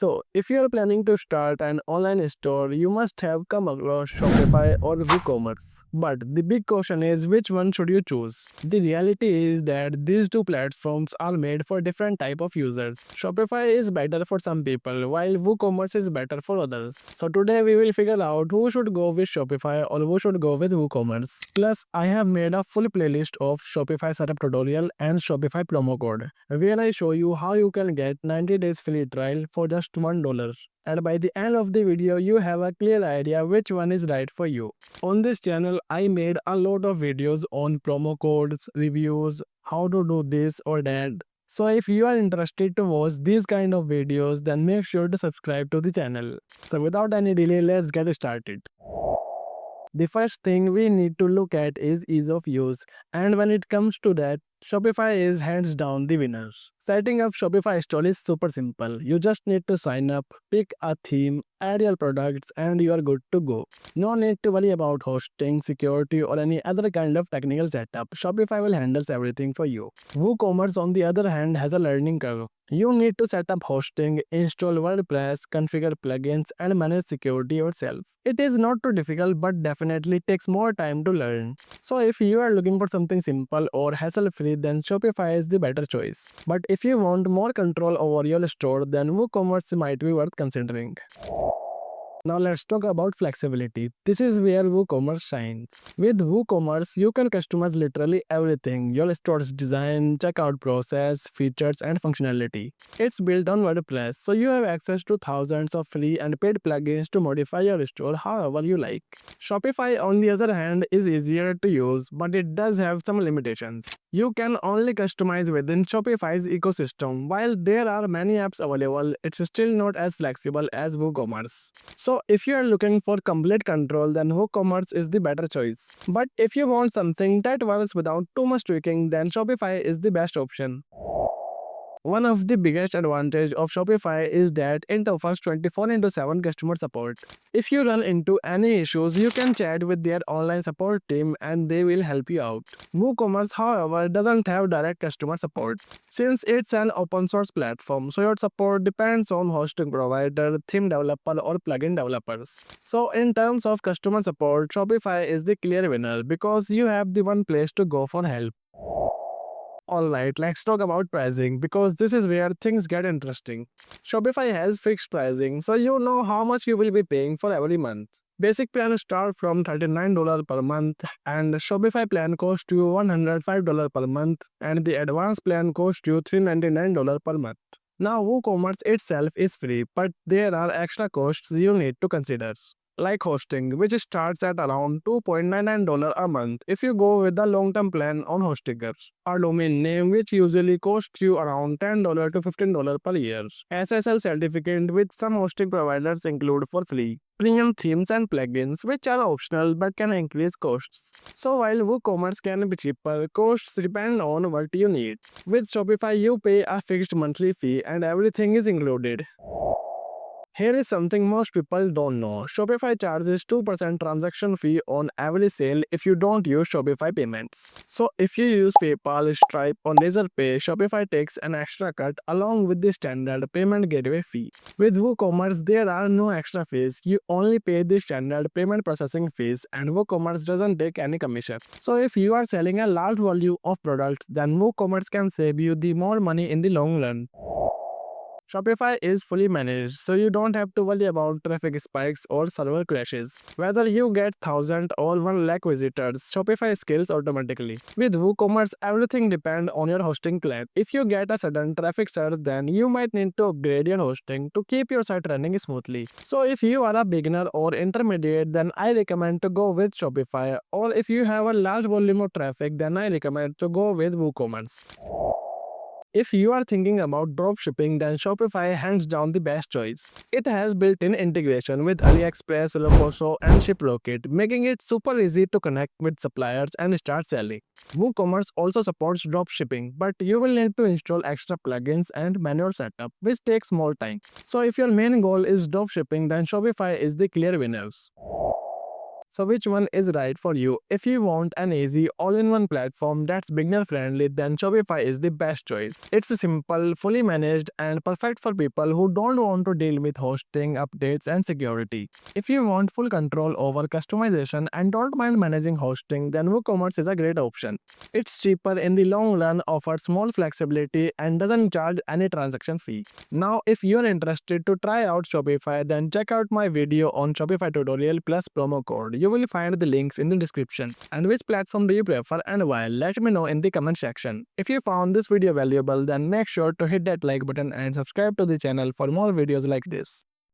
So, if you are planning to start an online store, you must have come across Shopify or WooCommerce. But the big question is, which one should you choose? The reality is that these two platforms are made for different type of users. Shopify is better for some people, while WooCommerce is better for others. So today we will figure out who should go with Shopify or who should go with WooCommerce. Plus, I have made a full playlist of Shopify setup tutorial and Shopify promo code, where I show you how you can get 90 days free trial for just $1. And by the end of the video, you have a clear idea which one is right for you. On this channel, I made a lot of videos on promo codes, reviews, how to do this or that. So if you are interested to watch these kind of videos, then make sure to subscribe to the channel. So without any delay, let's get started. The first thing we need to look at is ease of use, and when it comes to that, Shopify is hands down the winner. Setting up Shopify store is super simple. You just need to sign up, pick a theme, add your products, and you are good to go. No need to worry about hosting, security, or any other kind of technical setup. Shopify will handle everything for you. WooCommerce, on the other hand, has a learning curve. You need to set up hosting, install WordPress, configure plugins, and manage security yourself. It is not too difficult, but definitely takes more time to learn. So if you are looking for something simple or hassle-free, then Shopify is the better choice. But if you want more control over your store, then WooCommerce might be worth considering. Now let's talk about flexibility. This is where WooCommerce shines. With WooCommerce, you can customize literally everything: your store's design, checkout process, features, and functionality. It's built on WordPress, so you have access to thousands of free and paid plugins to modify your store however you like. Shopify, on the other hand, is easier to use, but it does have some limitations. You can only customize within Shopify's ecosystem. While there are many apps available, it's still not as flexible as WooCommerce. So if you are looking for complete control, then WooCommerce is the better choice. But if you want something that works without too much tweaking, then Shopify is the best option. One of the biggest advantages of Shopify is that it offers 24/7 customer support. If you run into any issues, you can chat with their online support team and they will help you out. WooCommerce, however, doesn't have direct customer support since it's an open source platform, so your support depends on hosting provider, theme developer, or plugin developers. So in terms of customer support, Shopify is the clear winner because you have the one place to go for help. Alright, let's talk about pricing because this is where things get interesting. Shopify has fixed pricing, so you know how much you will be paying for every month. Basic plans start from $39 per month, and Shopify plan costs you $105 per month, and the advanced plan costs you $399 per month. Now, WooCommerce itself is free, but there are extra costs you need to consider, like hosting, which starts at around $2.99 a month if you go with the long-term plan on Hostinger. A domain name, which usually costs you around $10 to $15 per year. SSL certificate, which some hosting providers include for free. Premium themes and plugins, which are optional but can increase costs. So while WooCommerce can be cheaper, costs depend on what you need. With Shopify, you pay a fixed monthly fee and everything is included. Here is something most people don't know. Shopify charges 2% transaction fee on every sale if you don't use Shopify payments. So if you use PayPal, Stripe, or Razorpay, Shopify takes an extra cut along with the standard payment gateway fee. With WooCommerce, there are no extra fees. You only pay the standard payment processing fees, and WooCommerce doesn't take any commission. So if you are selling a large volume of products, then WooCommerce can save you the more money in the long run. Shopify is fully managed, so you don't have to worry about traffic spikes or server crashes. Whether you get 1,000 or 1 lakh visitors, Shopify scales automatically. With WooCommerce, everything depends on your hosting plan. If you get a sudden traffic surge, then you might need to upgrade your hosting to keep your site running smoothly. So if you are a beginner or intermediate, then I recommend to go with Shopify. Or if you have a large volume of traffic, then I recommend to go with WooCommerce. If you are thinking about dropshipping, then Shopify hands down the best choice. It has built-in integration with AliExpress, Locoso, and ShipRocket, making it super easy to connect with suppliers and start selling. WooCommerce also supports dropshipping, but you will need to install extra plugins and manual setup, which takes more time. So if your main goal is dropshipping, then Shopify is the clear winner. So which one is right for you? If you want an easy all-in-one platform that's beginner-friendly, then Shopify is the best choice. It's simple, fully managed, and perfect for people who don't want to deal with hosting, updates, and security. If you want full control over customization and don't mind managing hosting, then WooCommerce is a great option. It's cheaper in the long run, offers small flexibility, and doesn't charge any transaction fee. Now, if you're interested to try out Shopify, then check out my video on Shopify tutorial plus promo code. You will find the links in the description. And which platform do you prefer and why? Let me know in the comment section. If you found this video valuable, then make sure to hit that like button and subscribe to the channel for more videos like this.